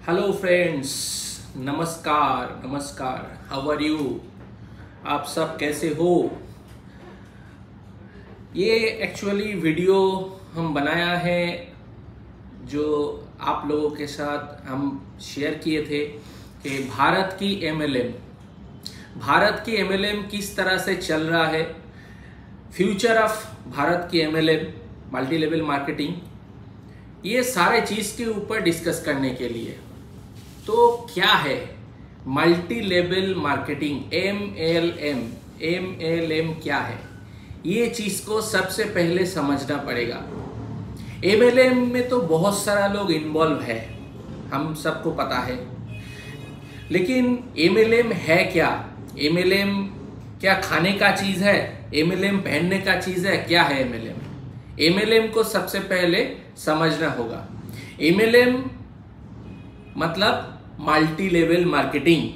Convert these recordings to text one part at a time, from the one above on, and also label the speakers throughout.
Speaker 1: Hello friends, नमस्कार नमस्कार। How are you? आप सब कैसे हो? ये एक्चुअली वीडियो हम बनाया है जो आप लोगों के साथ हम शेयर किए थे कि भारत की एमएलएम किस तरह से चल रहा है, फ्यूचर ऑफ भारत की एमएलएम मल्टी लेवल मार्केटिंग, ये सारे चीज़ के ऊपर डिस्कस करने के लिए। तो क्या है मल्टी लेवल मार्केटिंग, एमएलएम क्या है? ये चीज़ को सबसे पहले समझना पड़ेगा। एमएलएम में तो बहुत सारा लोग इन्वॉल्व है, हम सबको पता है, लेकिन एमएलएम है क्या? एमएलएम क्या खाने का चीज़ है? एमएलएम पहनने का चीज़ है? क्या है एमएलएम को सबसे पहले समझना होगा। एमएलएम मतलब मल्टी लेवल मार्केटिंग,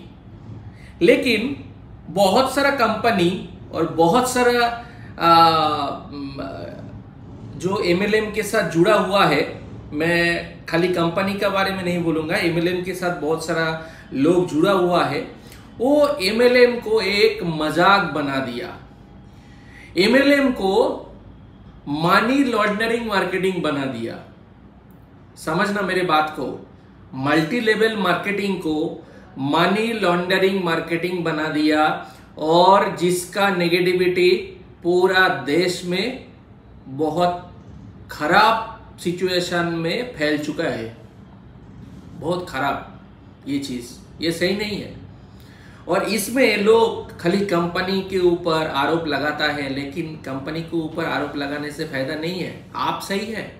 Speaker 1: लेकिन बहुत सारा कंपनी और बहुत सारा जो एमएलएम के साथ जुड़ा हुआ है, मैं खाली कंपनी के बारे में नहीं बोलूँगा, एमएलएम के साथ बहुत सारा लोग जुड़ा हुआ है, वो एमएलएम को एक मजाक बना दिया। एमएलएम को मनी लॉन्ड्रिंग मार्केटिंग बना दिया। समझना मेरे बात को, मल्टी लेवल मार्केटिंग को मनी लॉन्ड्रिंग मार्केटिंग बना दिया, और जिसका नेगेटिविटी पूरा देश में बहुत खराब सिचुएशन में फैल चुका है। बहुत खराब ये चीज़, ये सही नहीं है। और इसमें लोग खाली कंपनी के ऊपर आरोप लगाता है, लेकिन कंपनी के ऊपर आरोप लगाने से फायदा नहीं है। आप सही है?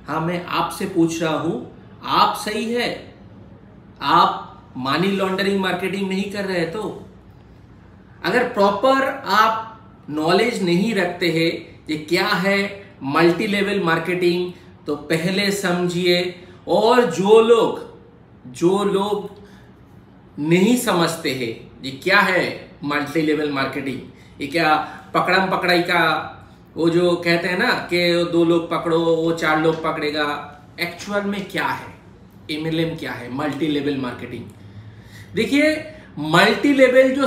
Speaker 1: हाँ, मैं आपसे पूछ रहा हूं, आप सही है? आप मनी लॉन्ड्रिंग मार्केटिंग नहीं कर रहे? तो अगर प्रॉपर आप नॉलेज नहीं रखते हैं ये क्या है मल्टी लेवल मार्केटिंग, तो पहले समझिए। और जो लोग नहीं समझते हैं ये क्या है मल्टी लेवल मार्केटिंग, ये क्या पकड़म पकड़ाई का वो जो कहते हैं ना कि 2 लोग पकड़ो वो 4 लोग पकड़ेगा, एक्चुअल में क्या है एमएलएम, क्या है मल्टी लेवल मार्केटिंग? देखिए, मल्टी लेवल जो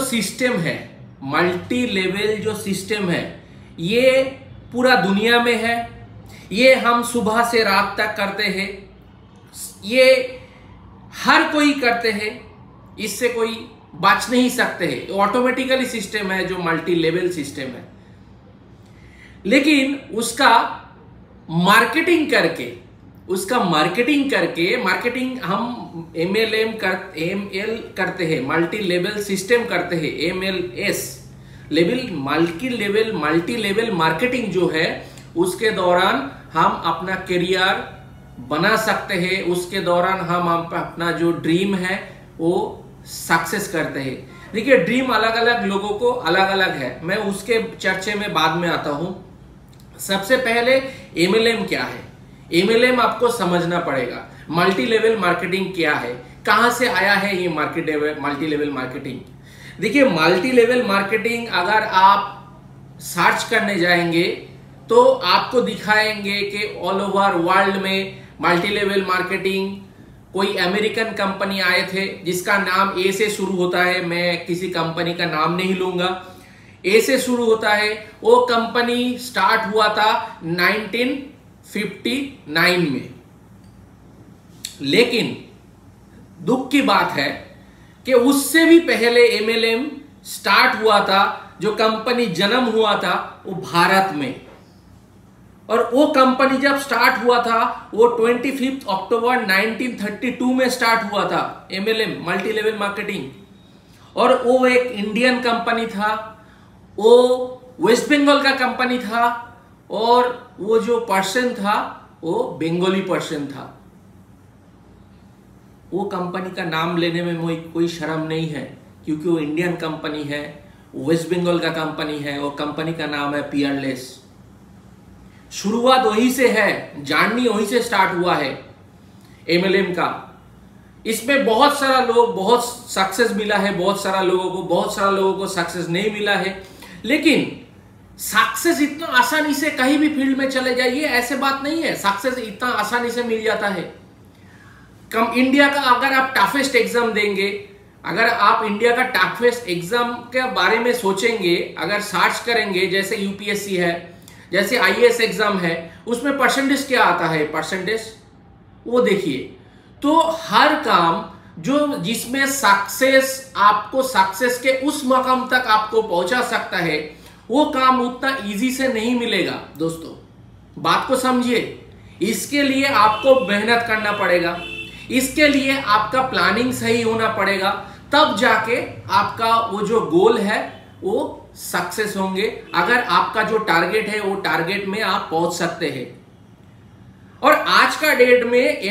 Speaker 1: सिस्टम है ये पूरा दुनिया में है। ये हम सुबह से रात तक करते हैं, ये हर कोई करते हैं, इससे कोई बच नहीं सकते हैं। ऑटोमेटिकली सिस्टम है जो मल्टी लेवल सिस्टम है, लेकिन उसका मार्केटिंग करके हम एमएल करते हैं, मल्टी लेवल सिस्टम करते हैं, MLS मल्टी लेवल मार्केटिंग जो है, उसके दौरान हम अपना करियर बना सकते हैं। उसके दौरान हम अपना जो ड्रीम है वो सक्सेस करते हैं। देखिए, ड्रीम अलग अलग लोगों को अलग अलग है, मैं उसके चर्चे में बाद में आता हूं। सबसे पहले एमएलएम क्या है, एमएलएम आपको समझना पड़ेगा। मल्टी लेवल मार्केटिंग क्या है, कहां से आया है ये मल्टी लेवल मार्केटिंग? देखिए, मल्टी लेवल मार्केटिंग अगर आप सर्च करने जाएंगे तो आपको दिखाएंगे कि ऑल ओवर वर्ल्ड में मल्टी लेवल मार्केटिंग, कोई अमेरिकन कंपनी आए थे जिसका नाम ए से शुरू होता है, मैं किसी कंपनी का नाम नहीं लूंगा, ए से शुरू होता है। वो कंपनी स्टार्ट हुआ था 1959 में, लेकिन दुख की बात है कि उससे भी पहले एमएलएम स्टार्ट हुआ था। जो कंपनी जन्म हुआ था वो भारत में, और वो कंपनी जब स्टार्ट हुआ था वो 25 अक्टूबर 1932 में स्टार्ट हुआ था, एमएलएम मल्टी लेवल मार्केटिंग। और वो एक इंडियन कंपनी था, वो वेस्ट बंगाल का कंपनी था, और वो जो पर्सन था वो बंगाली पर्सन था। वो कंपनी का नाम लेने में मुझे कोई शर्म नहीं है, क्योंकि वो इंडियन कंपनी है, वेस्ट बंगाल का कंपनी है, वो कंपनी का नाम है पीयरलेस। शुरुआत वहीं से है, जर्नी वहीं से स्टार्ट हुआ है एमएलएम का। इसमें बहुत सारा लोग बहुत सक्सेस मिला है, बहुत सारा लोगों को सक्सेस नहीं मिला है। लेकिन सक्सेस इतना आसानी से कहीं भी फील्ड में चले जाइए, ऐसे बात नहीं है, सक्सेस इतना आसानी से मिल जाता है। इंडिया का अगर आप टफेस्ट एग्जाम देंगे, अगर आप इंडिया का टफेस्ट एग्जाम के बारे में सोचेंगे, अगर सर्च करेंगे, जैसे यूपीएससी है, जैसे आईएएस एग्जाम है, उसमें परसेंटेज क्या आता है, परसेंटेज वो देखिए। तो हर काम जो जिसमें सक्सेस आपको सक्सेस के उस मकाम तक आपको पहुंचा सकता है, वो काम उतना इजी से नहीं मिलेगा दोस्तों, बात को समझिए। इसके लिए आपको मेहनत करना पड़ेगा, इसके लिए आपका प्लानिंग सही होना पड़ेगा, तब जाके आपका वो जो गोल है वो सक्सेस होंगे। अगर आपका जो टारगेट है वो टारगेट में आप पहुंच सकते हैं। और आज का डेट में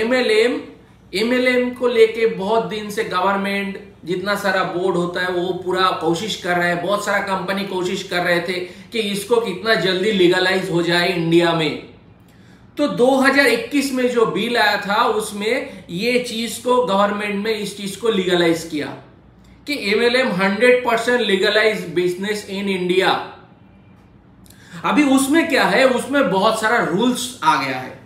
Speaker 1: एमएलएम को लेके बहुत दिन से गवर्नमेंट, जितना सारा बोर्ड होता है वो पूरा कोशिश कर रहा है, बहुत सारा कंपनी कोशिश कर रहे थे कि इसको कितना जल्दी लीगलाइज हो जाए इंडिया में। तो 2021 में जो बिल आया था उसमें ये चीज को गवर्नमेंट में इस चीज को लीगलाइज किया कि MLM 100% legalise business in India. अभी उसमें क्या है, उसमें बहुत सारा रूल्स आ गया है,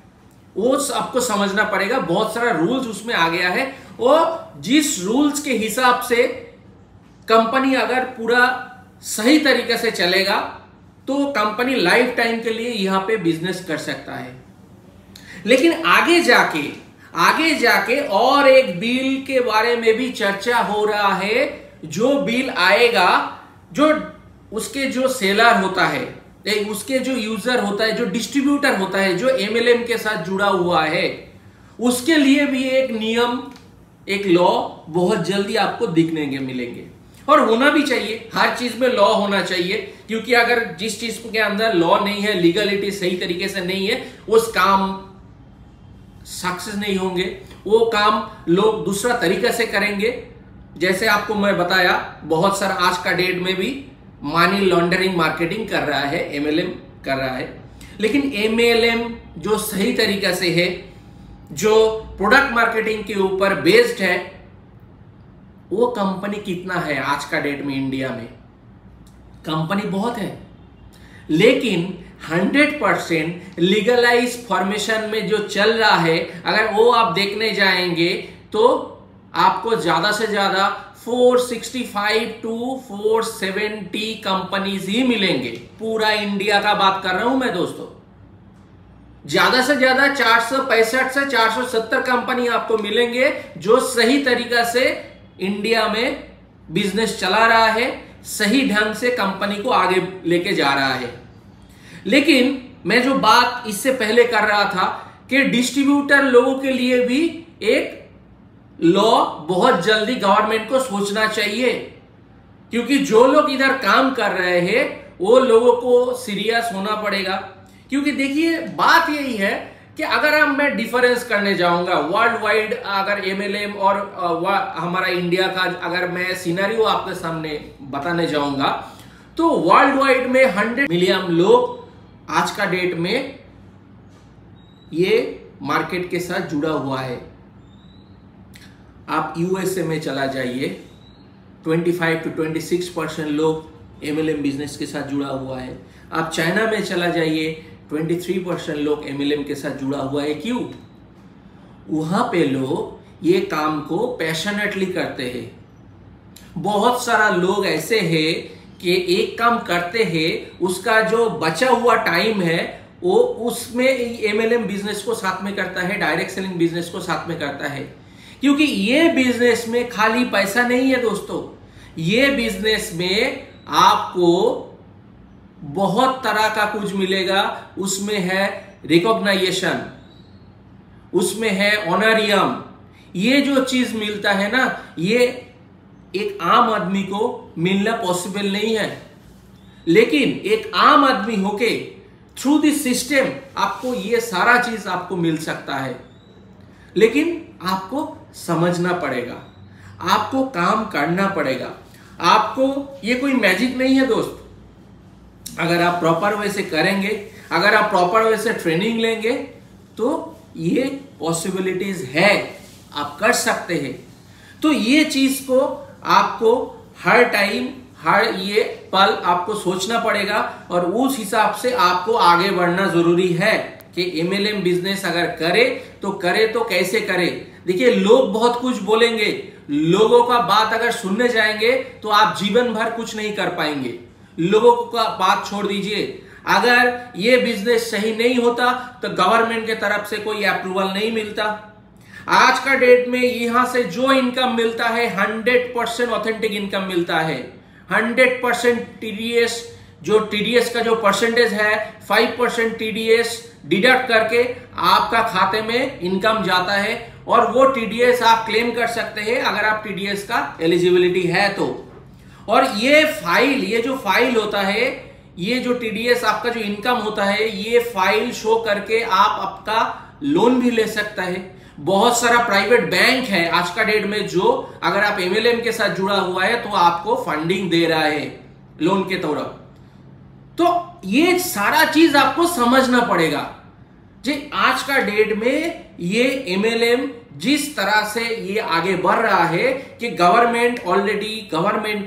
Speaker 1: वो आपको समझना पड़ेगा। बहुत सारा रूल्स उसमें आ गया है, और जिस रूल्स के हिसाब से कंपनी अगर पूरा सही तरीके से चलेगा तो कंपनी लाइफ टाइम के लिए यहां पे बिजनेस कर सकता है। लेकिन आगे जाके और एक बिल के बारे में भी चर्चा हो रहा है। जो बिल आएगा, जो उसके जो सेलर होता है, उसके जो यूजर होता है, जो डिस्ट्रीब्यूटर होता है, जो एमएलएम के साथ जुड़ा हुआ है, उसके लिए भी एक नियम, एक लॉ बहुत जल्दी आपको दिखने के मिलेंगे। और होना भी चाहिए, हर चीज में लॉ होना चाहिए, क्योंकि अगर जिस चीज के अंदर लॉ नहीं है, लीगलिटी सही तरीके से नहीं है, उस काम सक्सेस नहीं होंगे, वो काम लोग दूसरा तरीका से करेंगे। जैसे आपको मैं बताया, बहुत सारा आज का डेट में भी मनी लॉन्ड्रिंग मार्केटिंग कर रहा है, एमएलएम कर रहा है। लेकिन एमएलएम जो सही तरीका से है, जो प्रोडक्ट मार्केटिंग के ऊपर बेस्ड है, वो कंपनी कितना है आज का डेट में इंडिया में? कंपनी बहुत है, लेकिन 100% लीगलाइज फॉर्मेशन में जो चल रहा है, अगर वो आप देखने जाएंगे तो आपको ज्यादा से ज्यादा 465 टू 470 कंपनीज ही मिलेंगे। पूरा इंडिया का बात कर रहा हूं मैं दोस्तों। ज्यादा से ज्यादा 465 से 470 कंपनी आपको मिलेंगे जो सही तरीका से इंडिया में बिजनेस चला रहा है, सही ढंग से कंपनी को आगे लेके जा रहा है। लेकिन मैं जो बात इससे पहले कर रहा था कि डिस्ट्रीब्यूटर लोगों के लिए भी एक लॉ बहुत जल्दी गवर्नमेंट को सोचना चाहिए, क्योंकि जो लोग इधर काम कर रहे हैं वो लोगों को सीरियस होना पड़ेगा। क्योंकि देखिए बात यही है कि अगर मैं डिफरेंस करने जाऊंगा वर्ल्ड वाइड, अगर एमएलएम और हमारा इंडिया का अगर मैं सिनेरियो आपके सामने बताने जाऊंगा, तो वर्ल्ड वाइड में 100 मिलियन लोग आज का डेट में ये मार्केट के साथ जुड़ा हुआ है। आप यूएसए में चला जाइए, 25 to 26% लोग एमएलएम बिजनेस के साथ जुड़ा हुआ है। आप चाइना में चला जाइए, 23% लोग एमएलएम के साथ जुड़ा हुआ है। क्यों? वहां पे लोग ये काम को पैशनेटली करते हैं। बहुत सारा लोग ऐसे हैं कि एक काम करते हैं, उसका जो बचा हुआ टाइम है वो उसमें एमएलएम बिजनेस को साथ में करता है, डायरेक्ट सेलिंग बिजनेस को साथ में करता है। क्योंकि ये बिजनेस में खाली पैसा नहीं है दोस्तों, ये बिजनेस में आपको बहुत तरह का कुछ मिलेगा। उसमें है रिकॉग्नाइजेशन, उसमें है ऑनरियम। ये जो चीज मिलता है ना, ये एक आम आदमी को मिलना पॉसिबल नहीं है। लेकिन एक आम आदमी होके थ्रू दिस सिस्टम आपको ये सारा चीज आपको मिल सकता है। लेकिन आपको समझना पड़ेगा, आपको काम करना पड़ेगा। आपको ये कोई मैजिक नहीं है दोस्त। अगर आप प्रॉपर वे से करेंगे, अगर आप प्रॉपर वे से ट्रेनिंग लेंगे, तो ये पॉसिबिलिटीज है, आप कर सकते हैं। तो ये चीज को आपको हर टाइम, हर ये पल आपको सोचना पड़ेगा, और उस हिसाब से आपको आगे बढ़ना जरूरी है कि एमएलएम बिजनेस अगर करे तो कैसे करे। देखिए, लोग बहुत कुछ बोलेंगे, लोगों का बात अगर सुनने जाएंगे तो आप जीवन भर कुछ नहीं कर पाएंगे। लोगों का बात छोड़ दीजिए, अगर ये बिजनेस सही नहीं होता तो गवर्नमेंट के तरफ से कोई अप्रूवल नहीं मिलता। आज का डेट में यहां से जो इनकम मिलता है 100% ऑथेंटिक इनकम मिलता है। 100% टीडीएस, जो टीडीएस का जो परसेंटेज है 5% टीडीएस डिडक्ट करके आपका खाते में इनकम जाता है, और वो टीडीएस आप क्लेम कर सकते हैं अगर आप टीडीएस का एलिजिबिलिटी है तो। और ये जो फाइल होता है, ये जो टीडीएस आपका जो इनकम होता है, ये फाइल शो करके आप आपका लोन भी ले सकता है। बहुत सारा प्राइवेट बैंक है आज का डेट में जो अगर आप एमएलएम के साथ जुड़ा हुआ है तो आपको फंडिंग दे रहा है लोन के तौर पर। तो ये सारा चीज आपको समझना पड़ेगा जी। आज का डेट में ये एमएलएम जिस तरह से ये आगे बढ़ रहा है कि गवर्नमेंट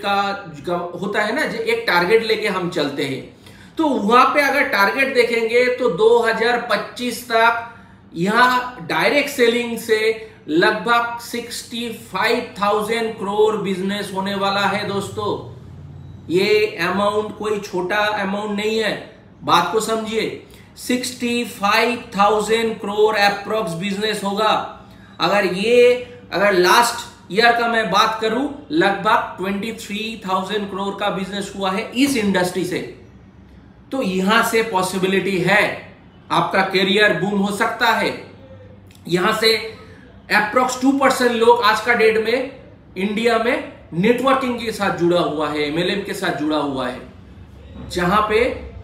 Speaker 1: का होता है ना, जो एक टारगेट लेके हम चलते हैं, तो वहां पे अगर टारगेट देखेंगे तो 2025 तक यहां डायरेक्ट सेलिंग से लगभग 65,000 करोड़ बिजनेस होने वाला है दोस्तों। ये अमाउंट कोई छोटा अमाउंट नहीं है, बात को समझिए। 65,000 करोड़ अप्रोक्स बिजनेस होगा। अगर लास्ट ईयर का मैं बात करूं, लगभग 23,000 करोड़ का बिजनेस हुआ है इस इंडस्ट्री से। तो यहां से पॉसिबिलिटी है, आपका करियर बूम हो सकता है। यहां से अप्रोक्स 2% लोग आज का डेट में इंडिया में नेटवर्किंग के साथ जुड़ा हुआ है, एमएलएम के साथ जुड़ा हुआ है, जहां पे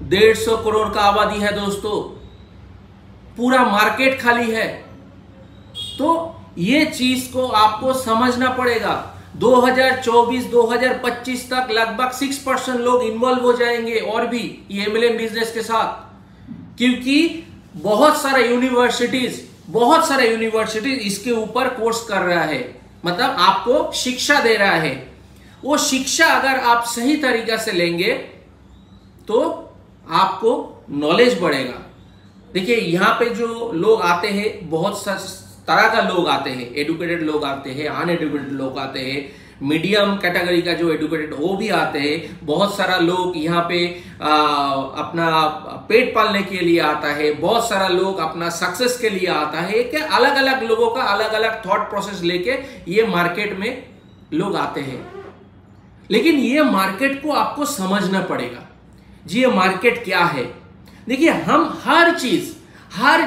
Speaker 1: 150 करोड़ का आबादी है दोस्तों, पूरा मार्केट खाली है। तो ये चीज को आपको समझना पड़ेगा। 2024-2025 तक लगभग 6% लोग इन्वॉल्व हो जाएंगे और भी ये एमएलएम बिजनेस के साथ, क्योंकि बहुत सारा यूनिवर्सिटीज इसके ऊपर कोर्स कर रहा है, मतलब आपको शिक्षा दे रहा है। वो शिक्षा अगर आप सही तरीका से लेंगे तो आपको नॉलेज बढ़ेगा। देखिए, यहां पे जो लोग आते हैं, बहुत तरह का लोग आते हैं, एडुकेटेड लोग आते हैं, अनएडुकेटेड लोग आते हैं, मीडियम कैटेगरी का जो एडुकेटेड वो भी आते हैं। बहुत सारा लोग यहाँ पे अपना पेट पालने के लिए आता है, बहुत सारा लोग अपना सक्सेस के लिए आता है। कि अलग अलग लोगों का अलग अलग थॉट प्रोसेस लेके ये मार्केट में लोग आते हैं। लेकिन ये मार्केट को आपको समझना पड़ेगा जी, ये मार्केट क्या है। देखिए, हम हर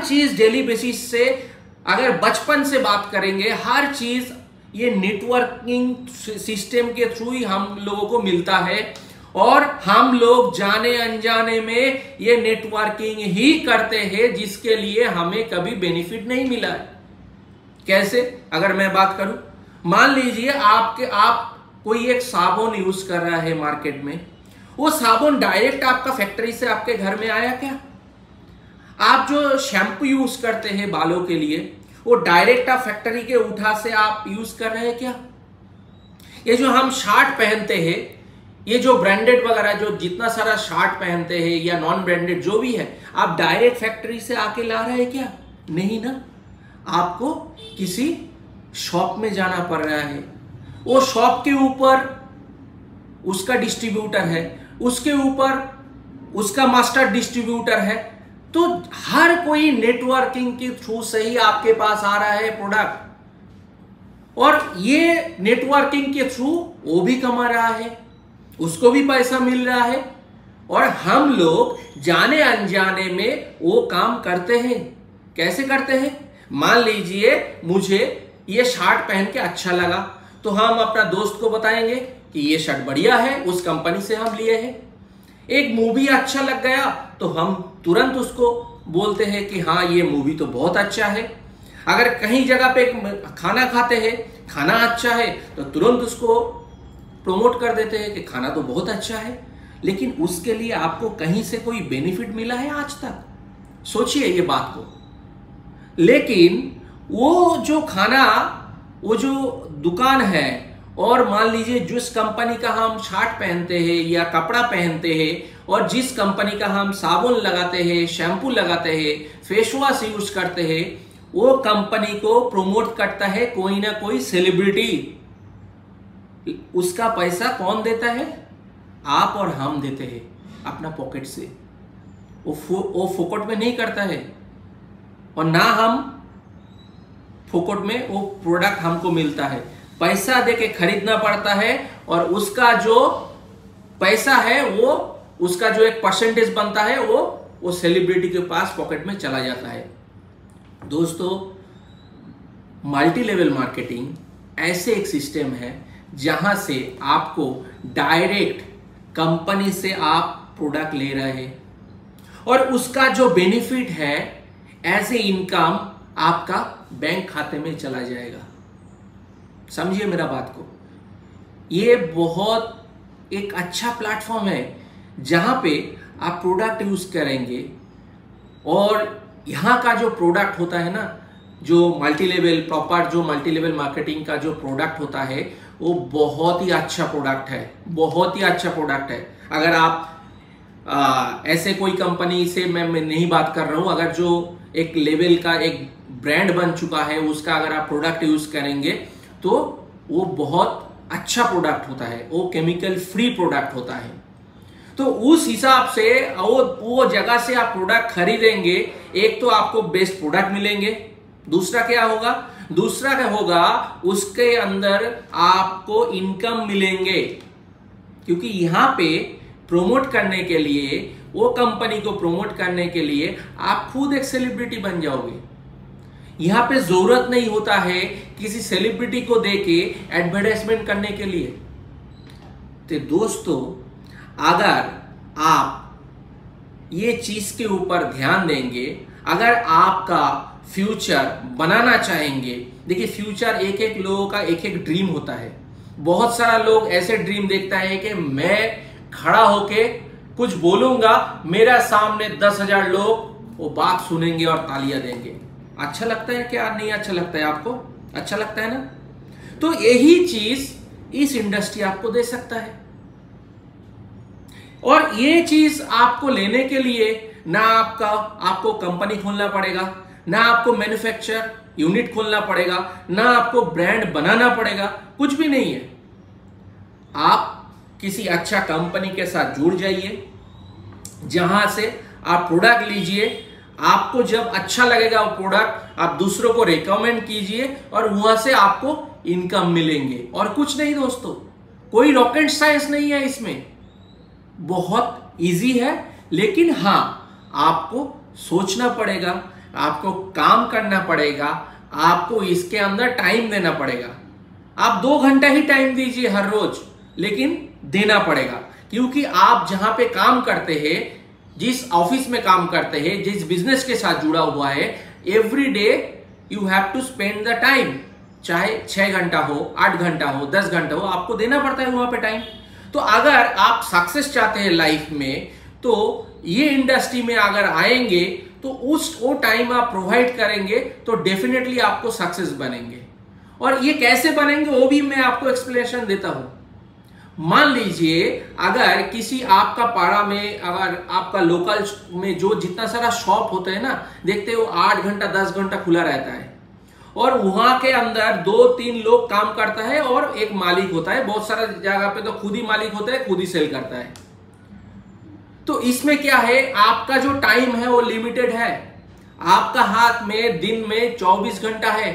Speaker 1: चीज डेली बेसिस से अगर बचपन से बात करेंगे, हर चीज ये नेटवर्किंग सिस्टम के थ्रू ही हम लोगों को मिलता है, और हम लोग जाने अनजाने में ये नेटवर्किंग ही करते हैं जिसके लिए हमें कभी बेनिफिट नहीं मिला है। कैसे? अगर मैं बात करूं, मान लीजिए आप कोई एक साबुन यूज कर रहा है मार्केट में, वो साबुन डायरेक्ट आपका फैक्ट्री से आपके घर में आया क्या? आप जो शैम्पू यूज करते हैं बालों के लिए, वो डायरेक्ट आप फैक्ट्री के उठा से आप यूज कर रहे हैं क्या? ये जो हम शर्ट पहनते हैं, ये जो ब्रांडेड वगैरह जो जितना सारा शर्ट पहनते हैं या नॉन ब्रांडेड जो भी है, आप डायरेक्ट फैक्ट्री से आके ला रहे हैं क्या? नहीं ना, आपको किसी शॉप में जाना पड़ रहा है। वो शॉप के ऊपर उसका डिस्ट्रीब्यूटर है, उसके ऊपर उसका मास्टर डिस्ट्रीब्यूटर है। तो हर कोई नेटवर्किंग के थ्रू से ही आपके पास आ रहा है प्रोडक्ट, और ये नेटवर्किंग के थ्रू वो भी कमा रहा है, उसको भी पैसा मिल रहा है, और हम लोग जाने अनजाने में वो काम करते हैं। कैसे करते हैं? मान लीजिए मुझे ये शर्ट पहन के अच्छा लगा, तो हम अपना दोस्त को बताएंगे कि ये शर्ट बढ़िया है, उस कंपनी से हम लिए हैं। एक मूवी अच्छा लग गया तो हम तुरंत उसको बोलते हैं कि हाँ, ये मूवी तो बहुत अच्छा है। अगर कहीं जगह पे खाना खाते हैं, खाना अच्छा है, तो तुरंत उसको प्रमोट कर देते हैं कि खाना तो बहुत अच्छा है। लेकिन उसके लिए आपको कहीं से कोई बेनिफिट मिला है आज तक? सोचिए ये बात को। लेकिन वो जो खाना, वो जो दुकान है, और मान लीजिए जिस कंपनी का हम शर्ट पहनते हैं या कपड़ा पहनते हैं, और जिस कंपनी का हम साबुन लगाते हैं, शैम्पू लगाते हैं, फेस वॉश यूज करते हैं, वो कंपनी को प्रमोट करता है कोई ना कोई सेलिब्रिटी। उसका पैसा कौन देता है? आप और हम देते हैं अपना पॉकेट से। वो फोकट में नहीं करता है, और ना हम फोकट में वो प्रोडक्ट हमको मिलता है। पैसा देके खरीदना पड़ता है, और उसका जो पैसा है वो उसका जो एक परसेंटेज बनता है वो सेलिब्रिटी के पास पॉकेट में चला जाता है। दोस्तों, मल्टी लेवल मार्केटिंग ऐसे एक सिस्टम है जहां से आपको डायरेक्ट कंपनी से आप प्रोडक्ट ले रहे हैं, और उसका जो बेनिफिट है एज ए इनकम आपका बैंक खाते में चला जाएगा। समझिए मेरा बात को। ये बहुत एक अच्छा प्लेटफॉर्म है जहां पे आप प्रोडक्ट यूज करेंगे, और यहां का जो प्रोडक्ट होता है ना, जो मल्टी लेवल प्रॉपर जो मल्टी लेवल मार्केटिंग का जो प्रोडक्ट होता है वो बहुत ही अच्छा प्रोडक्ट है, बहुत ही अच्छा प्रोडक्ट है। अगर आप ऐसे कोई कंपनी से मैं नहीं बात कर रहा हूं, अगर जो एक लेवल का एक ब्रांड बन चुका है उसका अगर आप प्रोडक्ट यूज करेंगे तो वो बहुत अच्छा प्रोडक्ट होता है, वो केमिकल फ्री प्रोडक्ट होता है। तो उस हिसाब से वो जगह से आप प्रोडक्ट खरीदेंगे, एक तो आपको बेस्ट प्रोडक्ट मिलेंगे, दूसरा क्या होगा, दूसरा क्या होगा, उसके अंदर आपको इनकम मिलेंगे, क्योंकि यहां पे प्रमोट करने के लिए, वो कंपनी को प्रमोट करने के लिए आप खुद एक सेलिब्रिटी बन जाओगे। यहां पे जरूरत नहीं होता है किसी सेलिब्रिटी को देके एडवर्टाइजमेंट करने के लिए। तो दोस्तों, अगर आप ये चीज के ऊपर ध्यान देंगे, अगर आपका फ्यूचर बनाना चाहेंगे, देखिए फ्यूचर एक एक लोगों का एक एक ड्रीम होता है। बहुत सारा लोग ऐसे ड्रीम देखता है कि मैं खड़ा होके कुछ बोलूंगा, मेरा सामने 10,000 लोग वो बात सुनेंगे और तालियां देंगे। अच्छा लगता है क्या? नहीं अच्छा लगता है आपको? अच्छा लगता है ना? तो यही चीज इस इंडस्ट्री आपको दे सकता है, और ये चीज आपको लेने के लिए ना आपको कंपनी खोलना पड़ेगा, ना आपको मैन्युफैक्चर यूनिट खोलना पड़ेगा, ना आपको ब्रांड बनाना पड़ेगा, कुछ भी नहीं है। आप किसी अच्छा कंपनी के साथ जुड़ जाइए, जहां से आप प्रोडक्ट लीजिए, आपको जब अच्छा लगेगा वो प्रोडक्ट आप दूसरों को रेकमेंड कीजिए, और वहां से आपको इनकम मिलेंगे। और कुछ नहीं दोस्तों, कोई रॉकेट साइंस नहीं है इसमें, बहुत इजी है। लेकिन हां, आपको सोचना पड़ेगा, आपको काम करना पड़ेगा, आपको इसके अंदर टाइम देना पड़ेगा। आप 2 घंटा ही टाइम दीजिए हर रोज, लेकिन देना पड़ेगा, क्योंकि आप जहां पे काम करते हैं, जिस ऑफिस में काम करते हैं, जिस बिजनेस के साथ जुड़ा हुआ है, every day you have to spend the time. चाहे 6 घंटा हो, 8 घंटा हो, 10 घंटा हो, आपको देना पड़ता है वहां पे टाइम। तो अगर आप सक्सेस चाहते हैं लाइफ में, तो ये इंडस्ट्री में अगर आएंगे तो वो टाइम आप प्रोवाइड करेंगे तो डेफिनेटली आपको सक्सेस बनेंगे। और ये कैसे बनेंगे वो भी मैं आपको एक्सप्लेनेशन देता हूं। मान लीजिए अगर किसी आपका पाड़ा में, अगर आपका लोकल में जो जितना सारा शॉप होता है ना, देखते हो 8 घंटा 10 घंटा खुला रहता है, और वहां के अंदर 2-3 लोग काम करता है और एक मालिक होता है। बहुत सारा जगह पे तो खुद ही मालिक होता है, खुद ही सेल करता है। तो इसमें क्या है, आपका जो टाइम है वो लिमिटेड है। आपका हाथ में दिन में 24 घंटा है।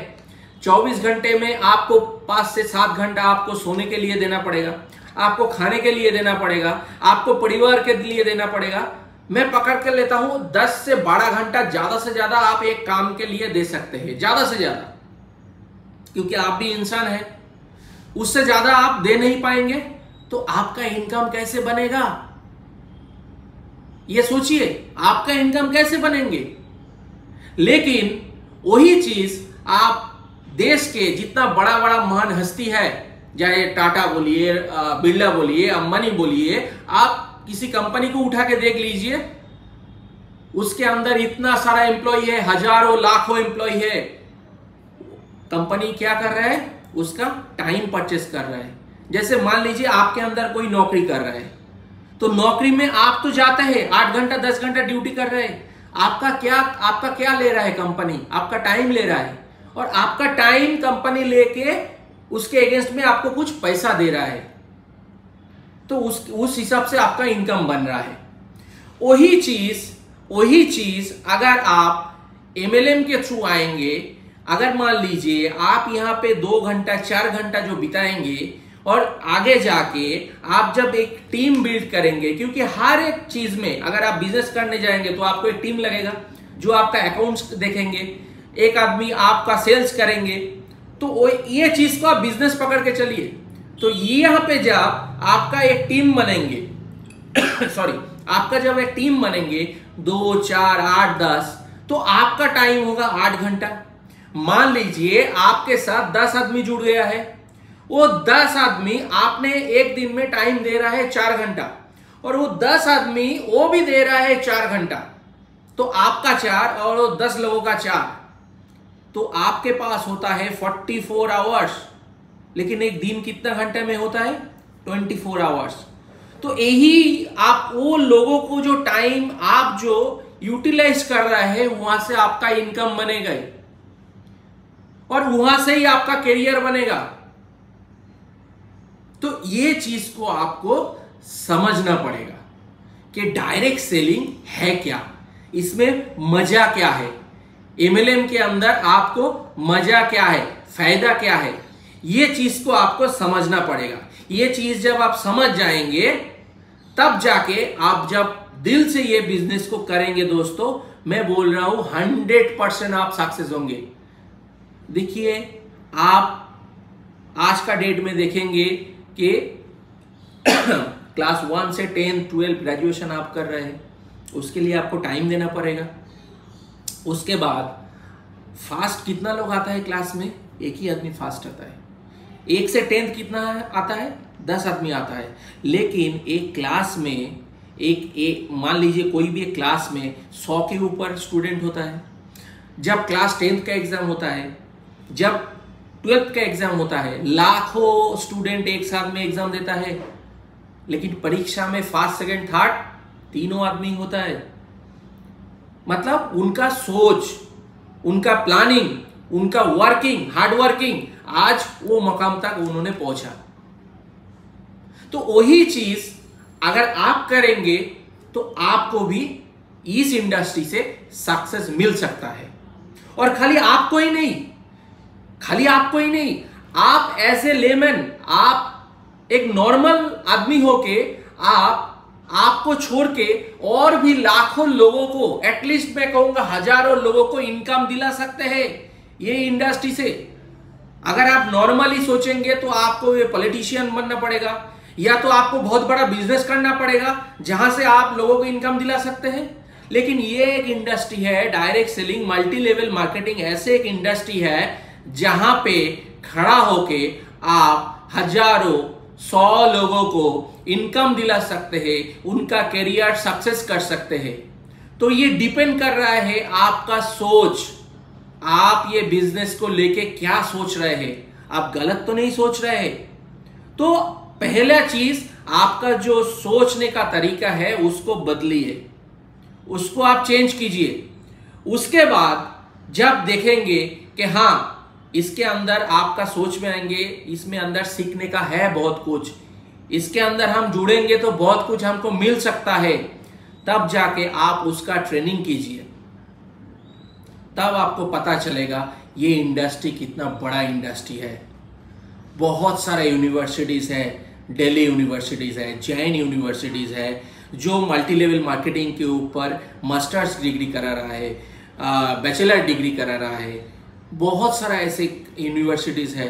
Speaker 1: 24 घंटे में आपको 5 से 7 घंटा आपको सोने के लिए देना पड़ेगा, आपको खाने के लिए देना पड़ेगा, आपको परिवार के लिए देना पड़ेगा। मैं पकड़ कर लेता हूं 10 से 12 घंटा ज्यादा से ज्यादा आप एक काम के लिए दे सकते हैं, ज्यादा से ज्यादा, क्योंकि आप भी इंसान हैं। उससे ज्यादा आप दे नहीं पाएंगे तो आपका इनकम कैसे बनेगा? ये सोचिए, आपका इनकम कैसे बनेंगे? लेकिन वही चीज आप देश के जितना बड़ा बड़ा महान हस्ती है, चाहे टाटा बोलिए, बिरला बोलिए, अंबानी बोलिए, आप किसी कंपनी को उठा के देख लीजिए, उसके अंदर इतना सारा एम्प्लॉय है, हजारों लाखों एम्प्लॉय है। कंपनी क्या कर रहा है? उसका टाइम परचेस कर रहा है। जैसे मान लीजिए आपके अंदर कोई नौकरी कर रहा है, तो नौकरी में आप तो जाते हैं 8 घंटा 10 घंटा ड्यूटी कर रहे हैं, आपका क्या ले रहा है कंपनी? आपका टाइम ले रहा है, और आपका टाइम कंपनी लेके उसके अगेंस्ट में आपको कुछ पैसा दे रहा है, तो उस हिसाब से आपका इनकम बन रहा है। वही चीज अगर आप एमएलएम के थ्रू आएंगे, अगर मान लीजिए आप यहां पे 2 घंटा 4 घंटा जो बिताएंगे, और आगे जाके आप जब एक टीम बिल्ड करेंगे, क्योंकि हर एक चीज में अगर आप बिजनेस करने जाएंगे तो आपको एक टीम लगेगा जो आपका अकाउंट्स देखेंगे, एक आदमी आपका सेल्स करेंगे, तो ये चीज को आप बिजनेस पकड़ के चलिए। तो यहां पे जब आपका एक टीम बनेंगे सॉरी, आपका जब एक टीम बनेंगे 2, 4, 8, 10, तो आपका टाइम होगा 8 घंटा। मान लीजिए आपके साथ 10 आदमी जुड़ गया है, वो 10 आदमी आपने एक दिन में टाइम दे रहा है 4 घंटा, और वो 10 आदमी वो भी दे रहा है 4 घंटा, तो आपका 4 और वो 10 लोगों का 4, तो आपके पास होता है 44 आवर्स। लेकिन एक दिन कितना घंटे में होता है? 24 आवर्स। तो यही आप वो लोगों को जो टाइम आप जो यूटिलाइज कर रहे हैं, वहां से आपका इनकम बनेगा, और वहां से ही आपका करियर बनेगा। तो ये चीज को आपको समझना पड़ेगा कि डायरेक्ट सेलिंग है क्या, इसमें मजा क्या है, एमएलएम के अंदर आपको मजा क्या है, फायदा क्या है, ये चीज को आपको समझना पड़ेगा। ये चीज जब आप समझ जाएंगे, तब जाके आप जब दिल से ये बिजनेस को करेंगे दोस्तों, मैं बोल रहा हूं 100% आप सक्सेस होंगे। देखिए, आप आज का डेट में देखेंगे कि क्लास 1 से 10, 12 ग्रेजुएशन आप कर रहे हैं, उसके लिए आपको टाइम देना पड़ेगा। उसके बाद फास्ट कितना लोग आता है क्लास में? एक ही आदमी फास्ट आता है। 1 से 10 कितना आता है? 10 आदमी आता है। लेकिन एक क्लास में एक मान लीजिए कोई भी एक क्लास में 100 के ऊपर स्टूडेंट होता है। जब क्लास 10th का एग्जाम होता है, जब 12th का एग्जाम होता है, लाखों स्टूडेंट एक साथ में एग्जाम देता है, लेकिन परीक्षा में फर्स्ट, सेकंड, थर्ड तीनों आदमी होता है। मतलब उनका सोच, उनका प्लानिंग, उनका वर्किंग, हार्ड वर्किंग, आज वो मकाम तक उन्होंने पहुंचा। तो वही चीज अगर आप करेंगे तो आपको भी इस इंडस्ट्री से सक्सेस मिल सकता है। और खाली आपको ही नहीं, आप ऐसे लेमन, आप एक नॉर्मल आदमी होके आपको छोड़ के और भी लाखों लोगों को, एटलीस्ट मैं कहूंगा हजारों लोगों को इनकम दिला सकते हैं ये इंडस्ट्री से। अगर आप नॉर्मली सोचेंगे तो आपको ये पॉलिटिशियन बनना पड़ेगा, या तो आपको बहुत बड़ा बिजनेस करना पड़ेगा जहां से आप लोगों को इनकम दिला सकते हैं। लेकिन ये एक इंडस्ट्री है, direct selling, multi level marketing, ऐसे एक इंडस्ट्री है जहां पे खड़ा होके आप हजारों, 100 लोगों को इनकम दिला सकते हैं, उनका करियर सक्सेस कर सकते हैं। तो ये डिपेंड कर रहा है आपका सोच, आप ये बिजनेस को लेके क्या सोच रहे हैं, आप गलत तो नहीं सोच रहे हैं। तो पहला चीज, आपका जो सोचने का तरीका है उसको बदलिए, उसको आप चेंज कीजिए। उसके बाद जब देखेंगे कि हाँ इसके अंदर आपका सोच में आएंगे, इसमें अंदर सीखने का है बहुत कुछ, इसके अंदर हम जुड़ेंगे तो बहुत कुछ हमको मिल सकता है, तब जाके आप उसका ट्रेनिंग कीजिए। तब आपको पता चलेगा ये इंडस्ट्री कितना बड़ा इंडस्ट्री है। बहुत सारे यूनिवर्सिटीज है, दिल्ली यूनिवर्सिटीज है, जैन यूनिवर्सिटीज है, जो मल्टी लेवल मार्केटिंग के ऊपर मास्टर्स डिग्री करा रहा है, बैचलर डिग्री करा रहा है। बहुत सारा ऐसे यूनिवर्सिटीज है।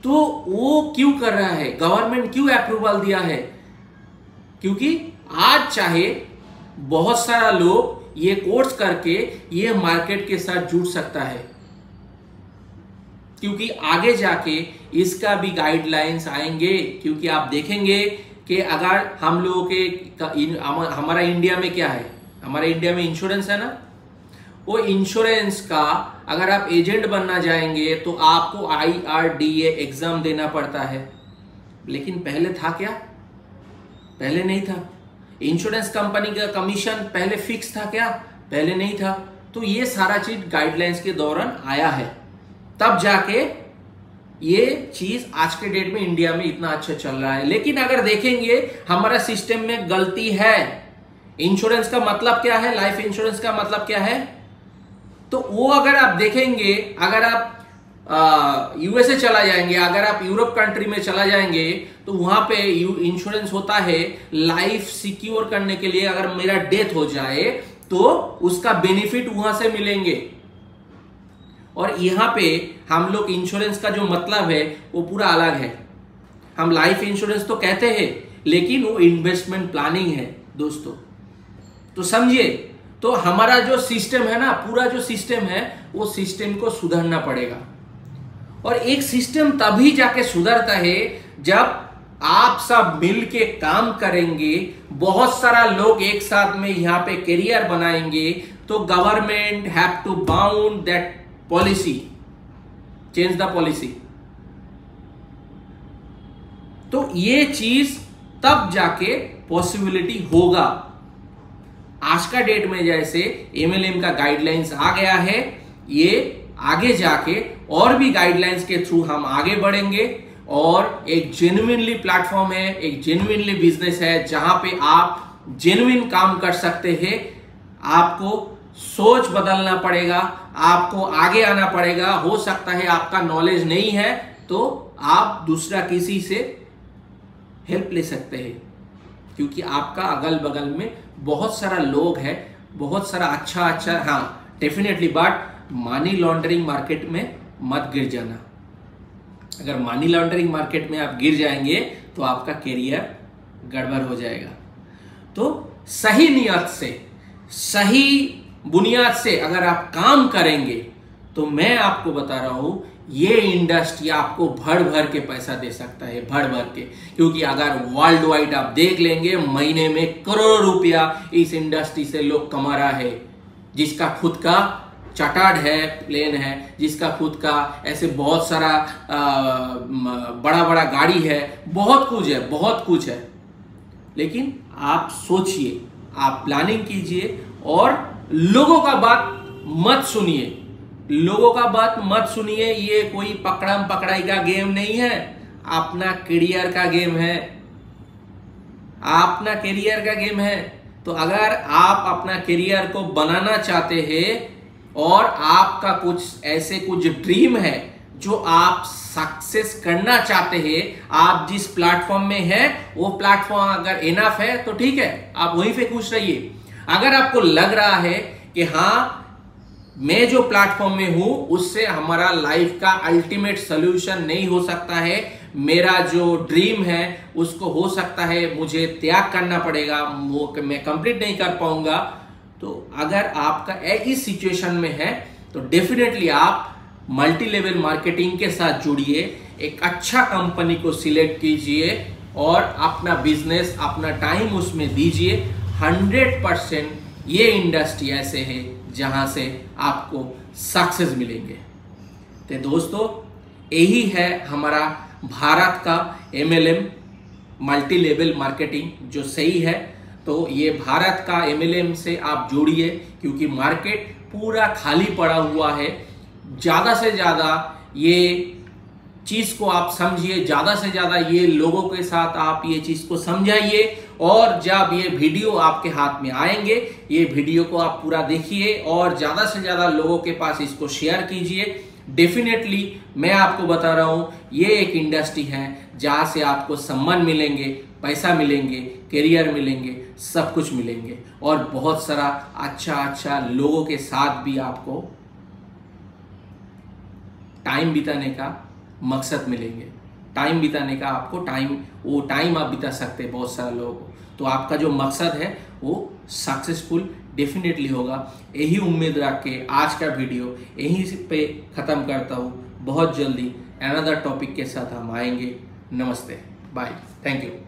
Speaker 1: तो वो क्यों कर रहा है? गवर्नमेंट क्यों अप्रूवल दिया है? क्योंकि आज चाहे बहुत सारा लोग ये कोर्स करके ये मार्केट के साथ जुड़ सकता है, क्योंकि आगे जाके इसका भी गाइडलाइंस आएंगे। क्योंकि आप देखेंगे कि अगर हम लोगों के हमारा इंडिया में क्या है, हमारे इंडिया में इंश्योरेंस है ना, वो इंश्योरेंस का अगर आप एजेंट बनना जाएंगे तो आपको IRDA एग्जाम देना पड़ता है। लेकिन पहले था क्या? पहले नहीं था। इंश्योरेंस कंपनी का कमीशन पहले फिक्स था क्या? पहले नहीं था। तो ये सारा चीज गाइडलाइंस के दौरान आया है, तब जाके ये चीज आज के डेट में इंडिया में इतना अच्छा चल रहा है। लेकिन अगर देखेंगे हमारा सिस्टम में गलती है। इंश्योरेंस का मतलब क्या है, लाइफ इंश्योरेंस का मतलब क्या है, तो वो अगर आप देखेंगे, अगर आप यूएसए चला जाएंगे, अगर आप यूरोप कंट्री में चला जाएंगे, तो वहां पे इंश्योरेंस होता है लाइफ सिक्योर करने के लिए। अगर मेरा डेथ हो जाए तो उसका बेनिफिट वहां से मिलेंगे। और यहां पे हम लोग इंश्योरेंस का जो मतलब है वो पूरा अलग है। हम लाइफ इंश्योरेंस तो कहते हैं, लेकिन वो इन्वेस्टमेंट प्लानिंग है दोस्तों। तो समझिए, तो हमारा जो सिस्टम है ना, पूरा जो सिस्टम है, वो सिस्टम को सुधारना पड़ेगा। और एक सिस्टम तभी जाके सुधरता है जब आप सब मिल के काम करेंगे, बहुत सारा लोग एक साथ में यहां पे करियर बनाएंगे। तो government have to bound that policy, change the policy. तो ये चीज तब जाके पॉसिबिलिटी होगा। आज का डेट में जैसे एमएलएम का गाइडलाइंस आ गया है, ये आगे जाके और भी गाइडलाइंस के थ्रू हम आगे बढ़ेंगे। और एक जेन्युइनली प्लेटफॉर्म है, एक जेन्युइनली बिजनेस है, जहां पे आप जेन्युइन काम कर सकते हैं। आपको सोच बदलना पड़ेगा, आपको आगे आना पड़ेगा। हो सकता है आपका नॉलेज नहीं है तो आप दूसरा किसी से हेल्प ले सकते हैं, क्योंकि आपका अगल बगल में बहुत सारा लोग है, बहुत सारा अच्छा। हाँ definitely, but money laundering market में मत गिर जाना। अगर मनी लॉन्ड्रिंग मार्केट में आप गिर जाएंगे तो आपका करियर गड़बड़ हो जाएगा। तो सही नियत से, सही बुनियाद से अगर आप काम करेंगे, तो मैं आपको बता रहा हूं ये इंडस्ट्री आपको भर भर के पैसा दे सकता है, भर भर के। क्योंकि अगर वर्ल्ड वाइड आप देख लेंगे, महीने में करोड़ों रुपया इस इंडस्ट्री से लोग कमा रहा है। जिसका खुद का चार्टर्ड है, प्लेन है, जिसका खुद का ऐसे बहुत सारा बड़ा बड़ा गाड़ी है, बहुत कुछ है, बहुत कुछ है। लेकिन आप सोचिए, आप प्लानिंग कीजिए और लोगों का बात मत सुनिए, लोगों का बात मत सुनिए। ये कोई पकड़म पकड़ाई का गेम नहीं है, अपना करियर का गेम है, अपना करियर का गेम है। तो अगर आप अपना करियर को बनाना चाहते हैं और आपका कुछ ऐसे कुछ ड्रीम है जो आप सक्सेस करना चाहते हैं, आप जिस प्लेटफॉर्म में हैं वो प्लेटफॉर्म अगर इनफ है तो ठीक है, आप वहीं पे खुश रहिए। अगर आपको लग रहा है कि हाँ मैं जो प्लेटफॉर्म में हूं उससे हमारा लाइफ का अल्टीमेट सॉल्यूशन नहीं हो सकता है, मेरा जो ड्रीम है उसको हो सकता है मुझे त्याग करना पड़ेगा, वो मैं कंप्लीट नहीं कर पाऊंगा, तो अगर आपका इस सिचुएशन में है तो डेफिनेटली आप मल्टी लेवल मार्केटिंग के साथ जुड़िए, एक अच्छा कंपनी को सिलेक्ट कीजिए और अपना बिजनेस, अपना टाइम उसमें दीजिए। 100% ये इंडस्ट्री ऐसे है जहां से आपको सक्सेस मिलेंगे। तो दोस्तों, यही है हमारा भारत का एमएलएम मल्टी लेवल मार्केटिंग जो सही है। तो ये भारत का एमएलएम से आप जोड़िए, क्योंकि मार्केट पूरा खाली पड़ा हुआ है। ज़्यादा से ज़्यादा ये चीज़ को आप समझिए, ज़्यादा से ज़्यादा ये लोगों के साथ आप ये चीज़ को समझाइए। और जब ये वीडियो आपके हाथ में आएंगे, ये वीडियो को आप पूरा देखिए और ज़्यादा से ज़्यादा लोगों के पास इसको शेयर कीजिए। डेफिनेटली मैं आपको बता रहा हूँ ये एक इंडस्ट्री है जहाँ से आपको सम्मान मिलेंगे, पैसा मिलेंगे, करियर मिलेंगे, सब कुछ मिलेंगे और बहुत सारा अच्छा लोगों के साथ भी आपको टाइम बिताने का मकसद मिलेंगे। टाइम बिताने का आपको वो टाइम आप बिता सकते हैं बहुत सारे लोगों को। तो आपका जो मकसद है वो सक्सेसफुल डेफिनेटली होगा। यही उम्मीद रख के आज का वीडियो यहीं पे ख़त्म करता हूँ। बहुत जल्दी अनदर टॉपिक के साथ हम आएंगे। नमस्ते, बाय, थैंक यू।